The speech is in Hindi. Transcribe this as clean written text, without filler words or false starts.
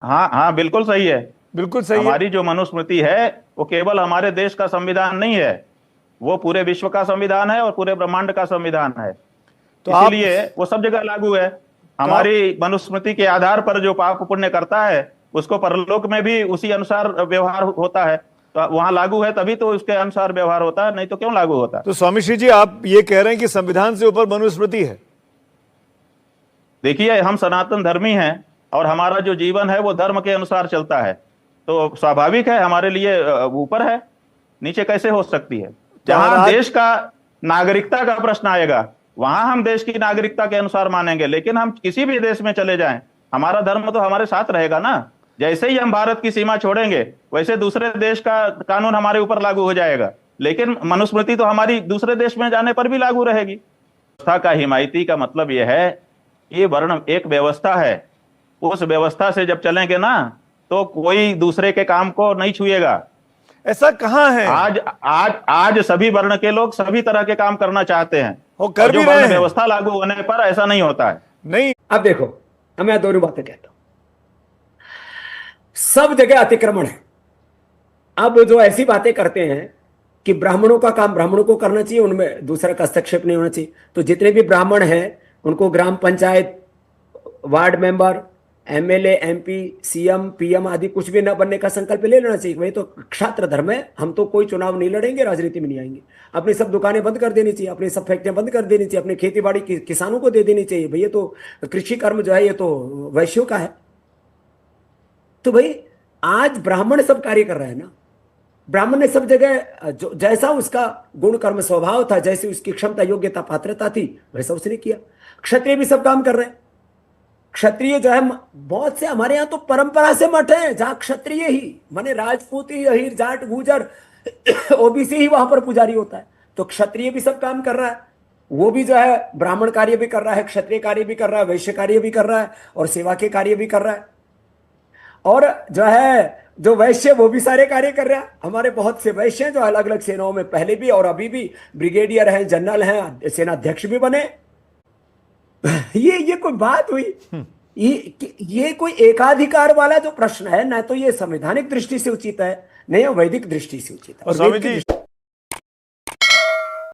हाँ हाँ, बिल्कुल सही है। बिल्कुल सही है। हमारी जो मनुस्मृति है वो केवल हमारे देश का संविधान नहीं है, वो पूरे विश्व का संविधान है और पूरे ब्रह्मांड का संविधान है। तो आप इसीलिए वो सब जगह लागू है। तो आप हमारी मनुस्मृति के आधार पर जो पाप पुण्य करता है उसको परलोक में भी उसी अनुसार व्यवहार होता है। तो वहां लागू है तभी तो उसके अनुसार व्यवहार होता है, नहीं तो क्यों लागू होता। तो स्वामी श्री जी, आप ये कह रहे हैं कि संविधान से ऊपर मनुस्मृति है? देखिए, हम सनातन धर्मी हैं और हमारा जो जीवन है वो धर्म के अनुसार चलता है, तो स्वाभाविक है हमारे लिए ऊपर है, नीचे कैसे हो सकती है। तो जहां आज देश का नागरिकता का प्रश्न आएगा वहां हम देश की नागरिकता के अनुसार मानेंगे, लेकिन हम किसी भी देश में चले जाएं हमारा धर्म तो हमारे साथ रहेगा ना। जैसे ही हम भारत की सीमा छोड़ेंगे वैसे दूसरे देश का कानून हमारे ऊपर लागू हो जाएगा, लेकिन मनुस्मृति तो हमारी दूसरे देश में जाने पर भी लागू रहेगी। व्यवस्था का हिमायती का मतलब यह है, ये वर्ण एक व्यवस्था है, उस व्यवस्था से जब चलेंगे ना तो कोई दूसरे के काम को नहीं छुएगा। ऐसा कहां है? आज आज आज सभी वर्ण के लोग सभी तरह के काम करना चाहते हैं, वो कर और जो भी रहे वर्ण हैं। व्यवस्था लागू होने पर ऐसा नहीं होता है। नहीं, अब देखो, अब मैं दोनों बातें कहता हूं। सब जगह अतिक्रमण है। अब जो ऐसी बातें करते हैं कि ब्राह्मणों का काम ब्राह्मणों को करना चाहिए, उनमें दूसरा का हस्तक्षेप नहीं होना चाहिए, तो जितने भी ब्राह्मण हैं उनको ग्राम panchayat, ward member, MLA, MP, CM, PM आदि कुछ भी न बनने का संकल्प ले लेना चाहिए। भाई तो क्षात्र धर्म है, हम तो कोई चुनाव नहीं लड़ेंगे, राजनीति में नहीं आएंगे। अपनी सब दुकानें बंद कर देनी चाहिए, अपनी सब फैक्ट्रियां बंद कर देनी चाहिए, अपनी खेती बाड़ी किसानों को दे देनी चाहिए। भैया तो कृषि कर्म जो है ये तो वैश्यों का है। तो भाई आज ब्राह्मण सब कार्य कर रहे हैं ना, ब्राह्मण ने सब जगह जो जैसा उसका गुण कर्म स्वभाव था, जैसी उसकी क्षमता योग्यता पात्रता थी वैसा उसने किया। क्षत्रिय भी सब काम कर रहे हैं। क्षत्रिय जो है बहुत से हमारे यहाँ तो परंपरा से मठ है जहां क्षत्रिय ही माने राजपूत ही, अहीर, जाट, गुजर, ओबीसी ही वहां पर पुजारी होता है। तो क्षत्रिय भी सब काम कर रहा है, वो भी जो है ब्राह्मण कार्य भी कर रहा है, क्षत्रिय कार्य भी कर रहा है, वैश्य कार्य भी कर रहा है और सेवा के कार्य भी कर रहा है। और जो है जो वैश्य वो भी सारे कार्य कर रहा है। हमारे बहुत से वैश्य हैं जो अलग अलग सेनाओं में पहले भी और अभी भी ब्रिगेडियर हैं, जनरल हैं, सेनाध्यक्ष भी बने। ये कोई बात हुई? ये कोई एकाधिकार वाला जो प्रश्न है ना, तो ये संवैधानिक दृष्टि से उचित है, नहीं वैदिक दृष्टि से उचित है। और स्वामी जी